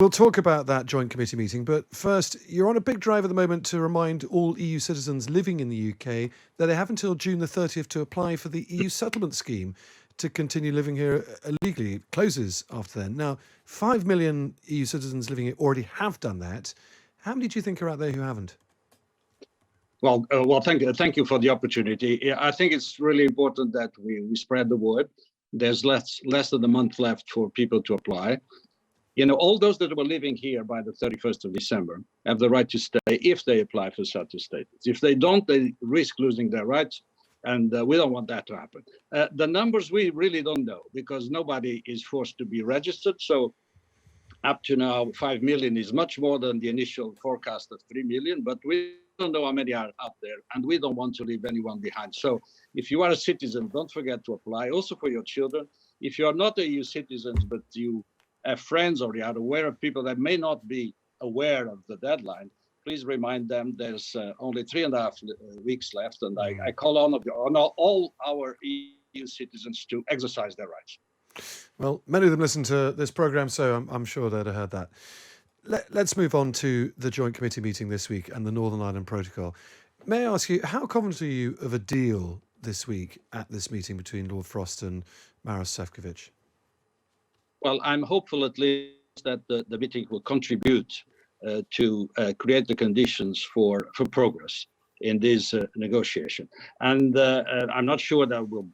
We'll talk about that joint committee meeting, but first, you're on a big drive at the moment to remind all EU citizens living in the UK that they have until June the 30th to apply for the EU settlement scheme to continue living here illegally. It closes after then. Now, 5 million EU citizens living here already have done that. How many do you think are out there who haven't? Well, thank you for the opportunity. Yeah, I think it's really important that we spread the word. There's less than a month left for people to apply. All those that were living here by the 31st of December have the right to stay if they apply for settled status. If they don't, they risk losing their rights, and we don't want that to happen. The numbers we really don't know because nobody is forced to be registered. So up to now, 5 million is much more than the initial forecast of 3 million, but we don't know how many are out there, and we don't want to leave anyone behind. So if you are a citizen, don't forget to apply, also for your children. If you are not EU citizens, but you have friends or you are aware of people that may not be aware of the deadline, please remind them there's only 3.5 weeks left, and I call on all our EU citizens to exercise their rights. Well, many of them listen to this programme, so I'm sure they'd have heard that. Let's move on to the Joint Committee meeting this week and the Northern Ireland Protocol. May I ask you, how confident are you of a deal this week at this meeting between Lord Frost and Maros Sefcovic? Well, I'm hopeful at least that the meeting will contribute to create the conditions for progress in this negotiation. And I'm not sure that we'll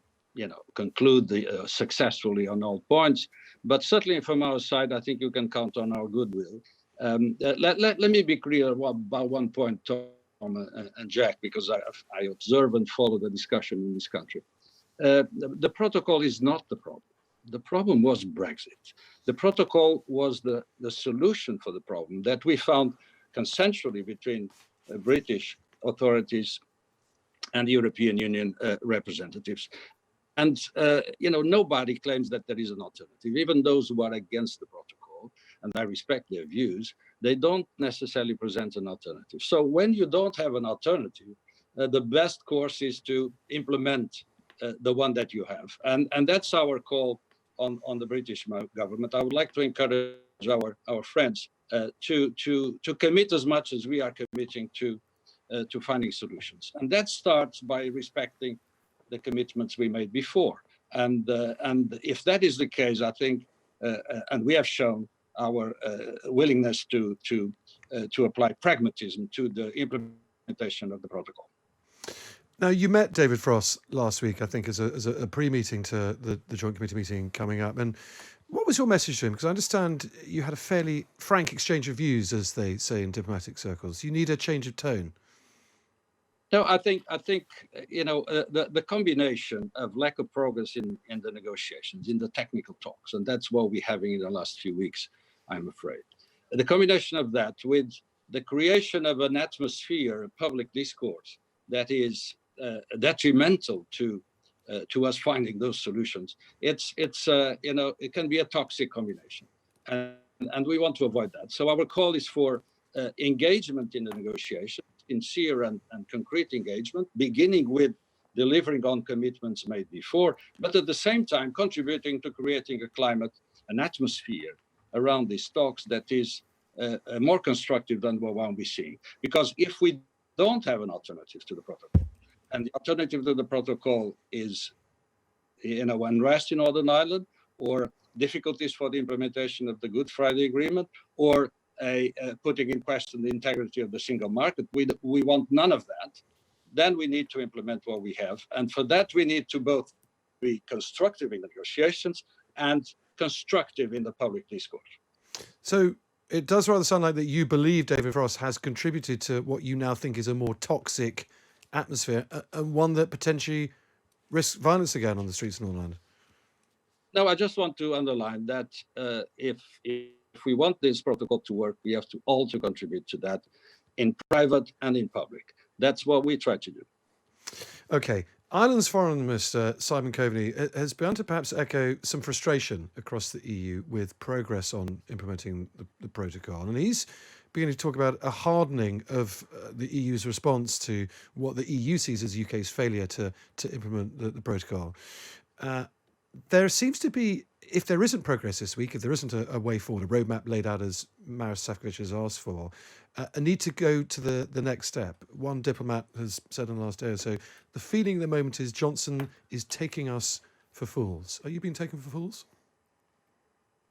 conclude successfully on all points, but certainly from our side, I think you can count on our goodwill. Let me be clear about one point, Tom and Jack, because I observe and follow the discussion in this country. The protocol is not the problem. The problem was Brexit. The protocol was the solution for the problem that we found consensually between British authorities and European Union representatives. And, nobody claims that there is an alternative. Even those who are against the protocol, and I respect their views, they don't necessarily present an alternative. So when you don't have an alternative, the best course is to implement the one that you have. And that's our call on the British government. I would like to encourage our friends to commit as much as we are committing to finding solutions. And that starts by respecting the commitments we made before. And if that is the case, I think, and we have shown our willingness to apply pragmatism to the implementation of the protocol. Now, you met David Frost last week, I think, as a pre-meeting to the Joint Committee meeting coming up. And what was your message to him? Because I understand you had a fairly frank exchange of views, as they say in diplomatic circles. You need a change of tone. No, I think the combination of lack of progress in the negotiations, in the technical talks, and that's what we're having in the last few weeks, I'm afraid. The combination of that with the creation of an atmosphere of public discourse that is detrimental to us finding those solutions, it can be a toxic combination, and we want to avoid that. So our call is for engagement in the negotiation, sincere and concrete engagement, beginning with delivering on commitments made before, but at the same time contributing to creating a climate, an atmosphere around these talks that is more constructive than the one we're seeing. Because if we don't have an alternative to the protocol, and the alternative to the protocol is unrest in Northern Ireland, or difficulties for the implementation of the Good Friday Agreement, or putting in question the integrity of the single market, we want none of that. Then we need to implement what we have. And for that, we need to both be constructive in negotiations and constructive in the public discourse. So it does rather sound like that you believe David Frost has contributed to what you now think is a more toxic atmosphere, and one that potentially risks violence again on the streets of Northern Ireland. No, I just want to underline that if we want this protocol to work, we have to all to contribute to that in private and in public. That's what we try to do. Okay. Ireland's Foreign Minister, Simon Coveney, has begun to perhaps echo some frustration across the EU with progress on implementing the protocol. And he's beginning to talk about a hardening of the EU's response to what the EU sees as UK's failure to implement the protocol. There seems to be if there isn't progress this week, if there isn't a way forward, a roadmap laid out as Maros Sefcovic has asked for, a need to go to the next step. One diplomat has said in the last day or so, the feeling at the moment is Johnson is taking us for fools. Are you being taken for fools?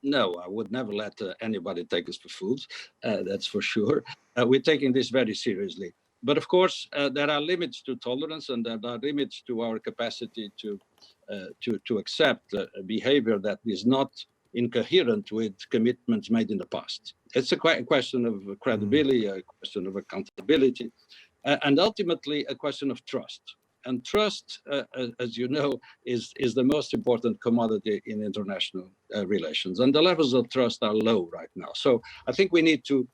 No, I would never let anybody take us for fools. That's for sure. We're taking this very seriously. But of course, there are limits to tolerance, and there are limits to our capacity to accept behavior that is not incoherent with commitments made in the past. It's a question of credibility, a question of accountability, and ultimately a question of trust. And trust, as you know, is the most important commodity in international relations. And the levels of trust are low right now. So I think we need to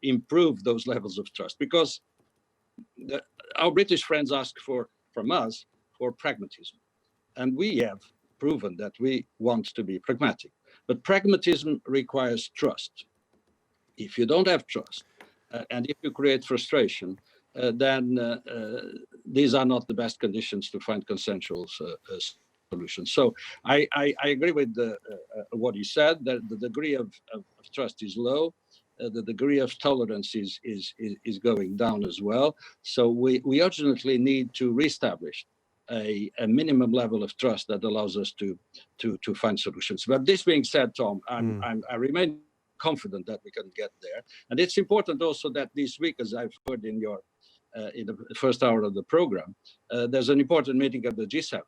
improve those levels of trust, because our British friends ask from us for pragmatism. And we have proven that we want to be pragmatic. But pragmatism requires trust. If you don't have trust, and if you create frustration, then these are not the best conditions to find consensual solutions. So I agree with what he said, that the degree of trust is low. The degree of tolerance is going down as well. So we urgently need to reestablish a minimum level of trust that allows us to find solutions. But this being said, Tom, I remain confident that we can get there. And it's important also that this week, as I've heard in the first hour of the program, there's an important meeting of the G7.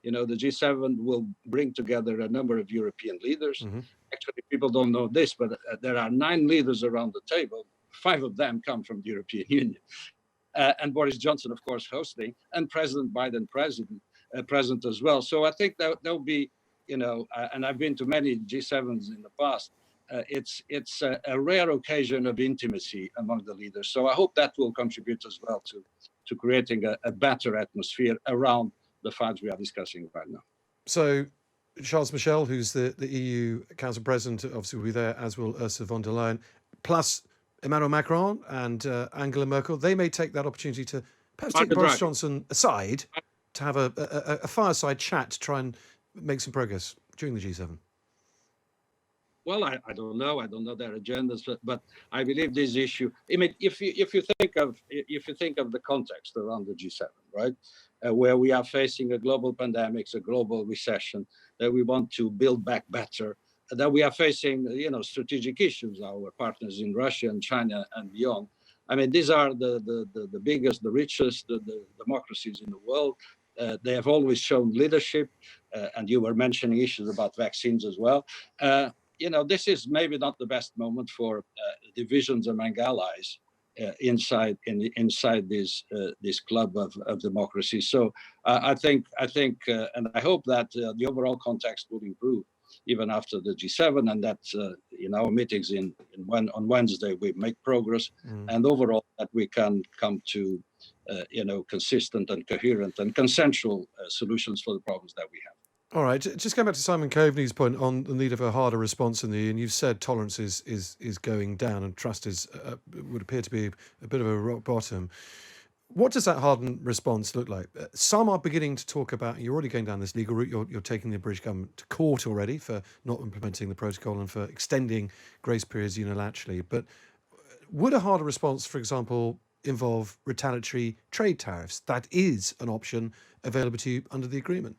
You know, the G7 will bring together a number of European leaders. Actually, people don't know this, but there are 9 leaders around the table. 5 of them come from the European Union. And Boris Johnson, of course, hosting, and President Biden present as well. So I think that there'll be, and I've been to many G7s in the past. It's a rare occasion of intimacy among the leaders. So I hope that will contribute as well to creating a better atmosphere around the files we are discussing right now. So Charles Michel, who's the EU Council President, obviously will be there, as will Ursula von der Leyen, plus Emmanuel Macron and Angela Merkel. They may take that opportunity to perhaps take Boris Johnson aside to have a fireside chat to try and make some progress during the G7. Well, I don't know. I don't know their agendas, but I believe this issue. I mean, if you think of the context around the G7, right, where we are facing a global pandemic, a global recession, that we want to build back better, that we are facing, strategic issues, our partners in Russia and China and beyond. I mean, these are the biggest, the richest, the democracies in the world. They have always shown leadership, and you were mentioning issues about vaccines as well. This is maybe not the best moment for divisions among allies inside this club of democracy. So I think, and I hope that the overall context will improve even after the G7, and that in our meetings on Wednesday we make progress, and overall that we can come to consistent and coherent and consensual solutions for the problems that we have. All right, just going back to Simon Coveney's point on the need of a harder response in the EU, and you've said tolerance is going down and trust would appear to be a bit of a rock bottom. What does that hardened response look like? Some are beginning to talk about, you're already going down this legal route, you're taking the British government to court already for not implementing the protocol and for extending grace periods unilaterally. But would a harder response, for example, involve retaliatory trade tariffs? That is an option available to you under the agreement.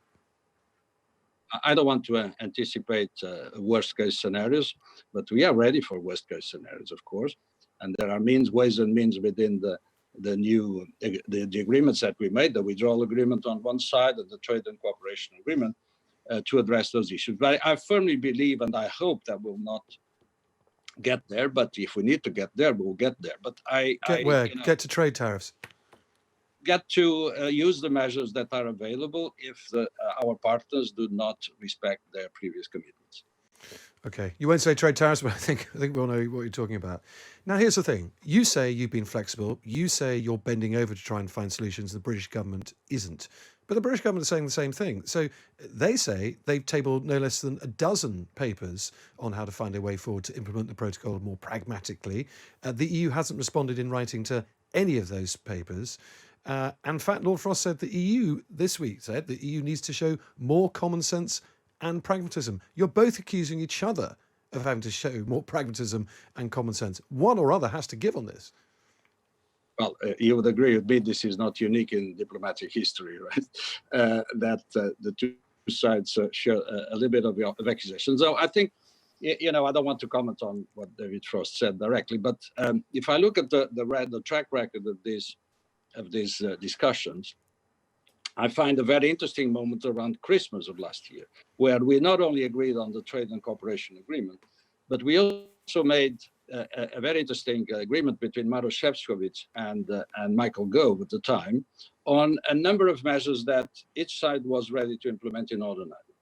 I don't want to anticipate worst case scenarios, but we are ready for worst case scenarios, of course. And there are ways and means within the new agreements that we made, the withdrawal agreement on one side and the trade and cooperation agreement, to address those issues. But I firmly believe, and I hope that we'll not get there, but if we need to get there, we'll get there. But Get to trade tariffs. Get to use the measures that are available if our partners do not respect their previous commitments. Okay, you won't say trade tariffs, but I think we all know what you're talking about. Now, here's the thing. You say you've been flexible. You say you're bending over to try and find solutions. The British government isn't. But the British government is saying the same thing. So they say they've tabled no less than a dozen papers on how to find a way forward to implement the protocol more pragmatically. The EU hasn't responded in writing to any of those papers. In fact, Lord Frost said the EU this week said the EU needs to show more common sense and pragmatism. You're both accusing each other of having to show more pragmatism and common sense. One or other has to give on this. Well, you would agree with me, this is not unique in diplomatic history, right? That the two sides share a little bit of accusation. So I think, I don't want to comment on what David Frost said directly, but if I look at the track record of these discussions, I find a very interesting moment around Christmas of last year, where we not only agreed on the trade and cooperation agreement, but we also made a very interesting agreement between Maros Šefčovič and Michael Gove at the time on a number of measures that each side was ready to implement in Northern Ireland.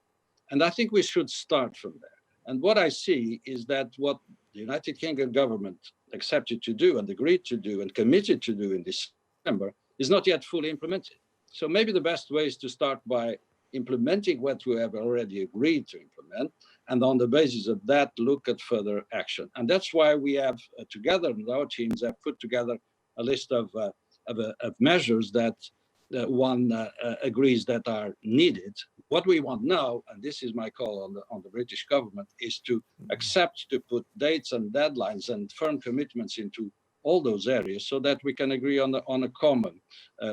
And I think we should start from there. And what I see is that what the United Kingdom government accepted to do and agreed to do and committed to do in December is not yet fully implemented. So maybe the best way is to start by implementing what we have already agreed to implement, and on the basis of that, look at further action. And that's why we have, together with our teams, have put together a list of measures that one agrees that are needed. What we want now, and this is my call on the British government, is to accept to put dates and deadlines and firm commitments into all those areas, so that we can agree on a common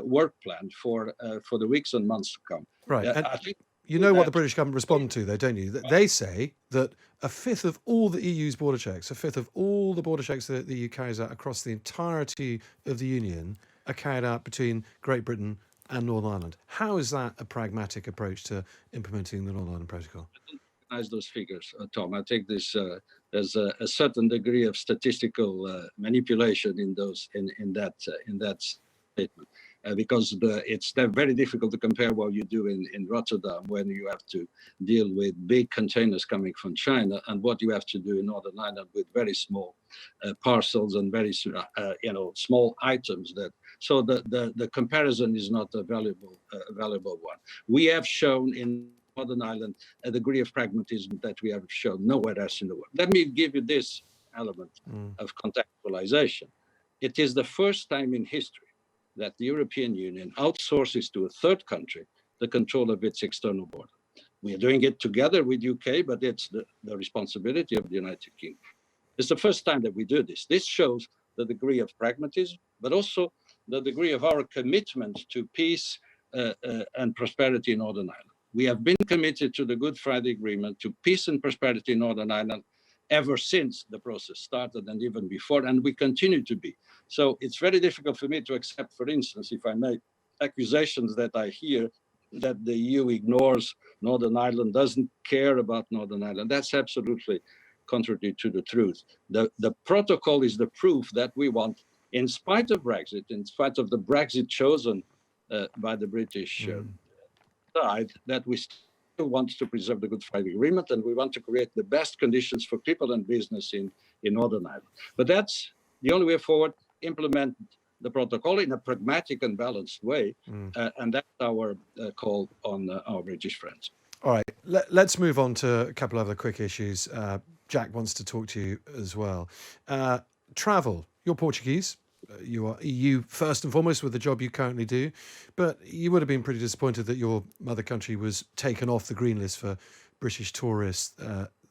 work plan for the weeks and months to come. Right. And I think you know what the British government respond to, though, don't you? They say that a fifth of all the EU's border checks, a fifth of all the border checks that the EU carries out across the entirety of the Union are carried out between Great Britain and Northern Ireland. How is that a pragmatic approach to implementing the Northern Ireland Protocol? Recognize those figures, Tom. I think there's a certain degree of statistical manipulation in that statement, because it's very difficult to compare what you do in Rotterdam when you have to deal with big containers coming from China and what you have to do in Northern Ireland with very small parcels and very small items. So the comparison is not a valuable one. We have shown in Northern Ireland a degree of pragmatism that we have shown nowhere else in the world. Let me give you this element of contextualization. It is the first time in history that the European Union outsources to a third country the control of its external border. We are doing it together with UK, but it's the responsibility of the United Kingdom. It's the first time that we do this. This shows the degree of pragmatism, but also the degree of our commitment to peace and prosperity in Northern Ireland. We have been committed to the Good Friday Agreement, to peace and prosperity in Northern Ireland ever since the process started and even before, and we continue to be. So it's very difficult for me to accept, for instance, if I make accusations that I hear that the EU ignores Northern Ireland, doesn't care about Northern Ireland. That's absolutely contrary to the truth. The protocol is the proof that we want, in spite of Brexit, in spite of the Brexit chosen by the British side, that we still want to preserve the Good Friday Agreement, and we want to create the best conditions for people and business in Northern Ireland. But that's the only way forward. Implement the protocol in a pragmatic and balanced way, and that's our call on our British friends. All right, let's move on to a couple of other quick issues. Jack wants to talk to you as well. Travel. You're Portuguese. You are EU first and foremost with the job you currently do, but you would have been pretty disappointed that your mother country was taken off the green list for British tourists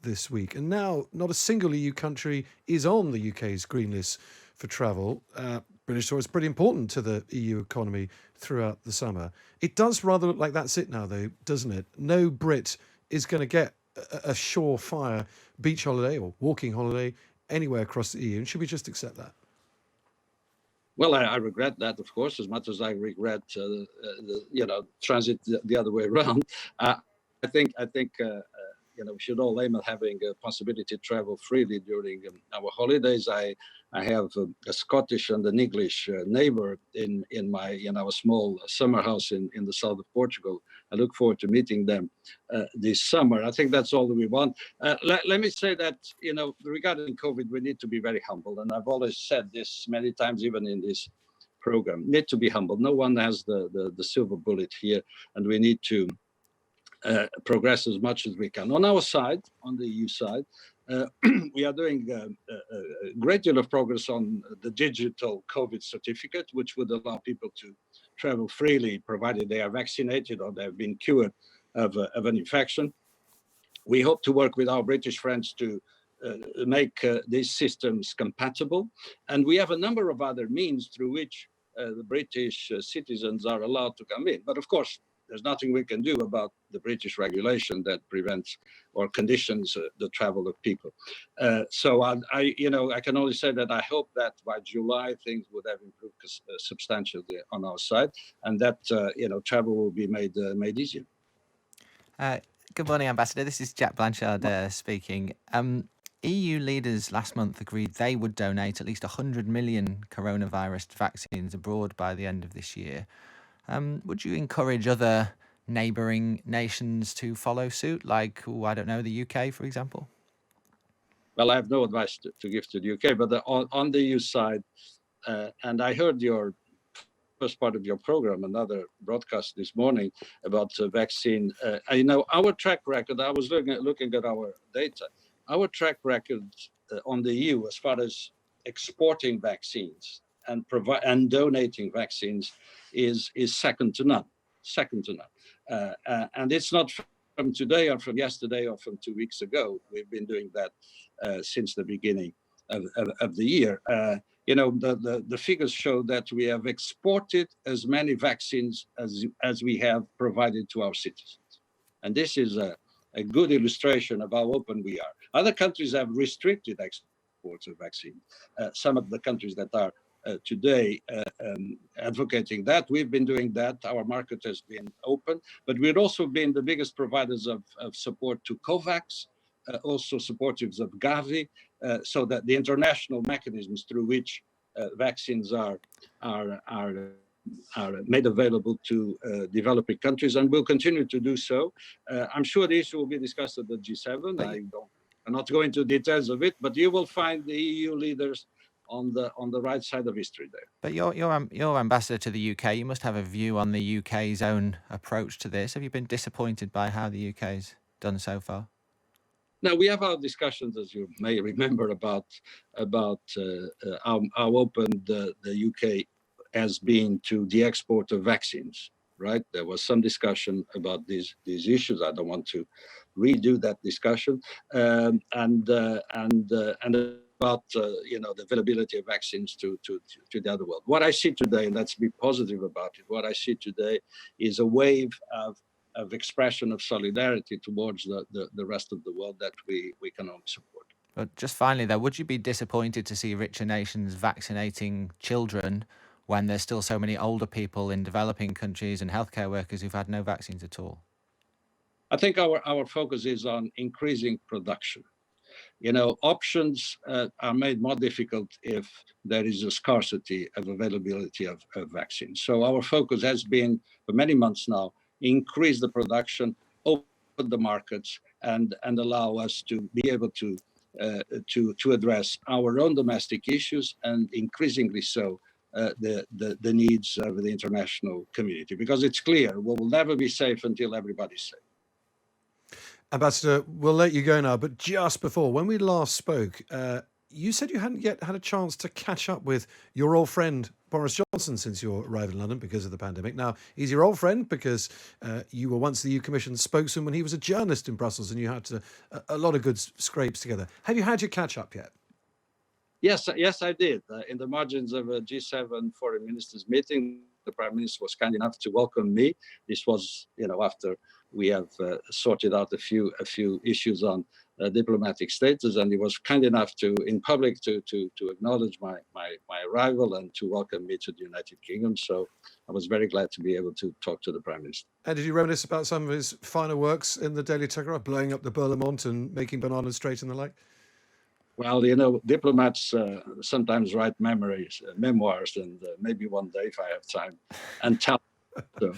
this week. And now not a single EU country is on the UK's green list for travel. British tourists are pretty important to the EU economy throughout the summer. It does rather look like that's it now, though, doesn't it? No Brit is going to get a surefire beach holiday or walking holiday anywhere across the EU. And should we just accept that? Well, I regret that, of course, as much as I regret, transit the other way around. I think we should all aim at having a possibility to travel freely during our holidays. I have a Scottish and an English neighbor in our small summer house in the south of Portugal. I look forward to meeting them this summer. I think that's all that we want. Let me say that, regarding COVID, we need to be very humble. And I've always said this many times, even in this program, need to be humble. No one has the silver bullet here, and we need to progress as much as we can. On our side, on the EU side, we are doing a great deal of progress on the digital COVID certificate, which would allow people to travel freely, provided they are vaccinated or they have been cured of an infection. We hope to work with our British friends to make these systems compatible. And we have a number of other means through which the British citizens are allowed to come in. But of course, there's nothing we can do about the British regulation that prevents or conditions the travel of people. So I can only say that I hope that by July things would have improved substantially on our side, and that travel will be made easier. Good morning, Ambassador. This is Jack Blanchard speaking. EU leaders last month agreed they would donate at least 100 million coronavirus vaccines abroad by the end of this year. Would you encourage other neighbouring nations to follow suit, like, the UK, for example? Well, I have no advice to give to the UK, but on the EU side, and I heard your first part of your program, another broadcast this morning about vaccine. Our track record, I was looking at our data, our track record on the EU as far as exporting vaccines and donating vaccines is second to none. And it's not from today or from yesterday or from 2 weeks ago. We've been doing that since the beginning of the year. The figures show that we have exported as many vaccines as we have provided to our citizens. And this is a good illustration of how open we are. Other countries have restricted exports of vaccines. Some of the countries that are today advocating that, we've been doing that. Our market has been open, but we've also been the biggest providers of support to COVAX, also supporters of Gavi, so that the international mechanisms through which vaccines are made available to developing countries, and will continue to do so. I'm sure the issue will be discussed at the G7. I'm not going into details of it, but you will find the EU leaders on the right side of history there. But you're ambassador to the UK. You must have a view on the UK's own approach to this. Have you been disappointed by how the UK's done so far? Now, we have our discussions, as you may remember, about how open the UK has been to the export of vaccines, right? There was some discussion about these issues. I don't want to redo that discussion, and about the availability of vaccines to the other world. What I see today, and let's be positive about it, what I see today is a wave of expression of solidarity towards the rest of the world that we can only support. But just finally, though, would you be disappointed to see richer nations vaccinating children when there's still so many older people in developing countries and healthcare workers who've had no vaccines at all? I think our focus is on increasing production. Options are made more difficult if there is a scarcity of availability of vaccines. So our focus has been, for many months now, increase the production, open the markets, and allow us to be able to address our own domestic issues, and increasingly so the needs of the international community. Because it's clear we will never be safe until everybody's safe. Ambassador, we'll let you go now, but just before, when we last spoke, you said you hadn't yet had a chance to catch up with your old friend Boris Johnson since your arrival in London because of the pandemic. Now, he's your old friend because you were once the EU Commission spokesman when he was a journalist in Brussels, and you had a lot of good scrapes together. Have you had your catch up yet? Yes, I did. In the margins of a G7 foreign ministers meeting, the Prime Minister was kind enough to welcome me. This was, after we have sorted out a few issues on diplomatic status, and he was kind enough to, in public, to acknowledge my arrival and to welcome me to the United Kingdom. So I was very glad to be able to talk to the Prime Minister. And did you reminisce about some of his finer works in the Daily Telegraph, blowing up the Berlaymont and making bananas straight and the like? Well, diplomats sometimes write memoirs, and maybe one day, if I have time, and tell. So.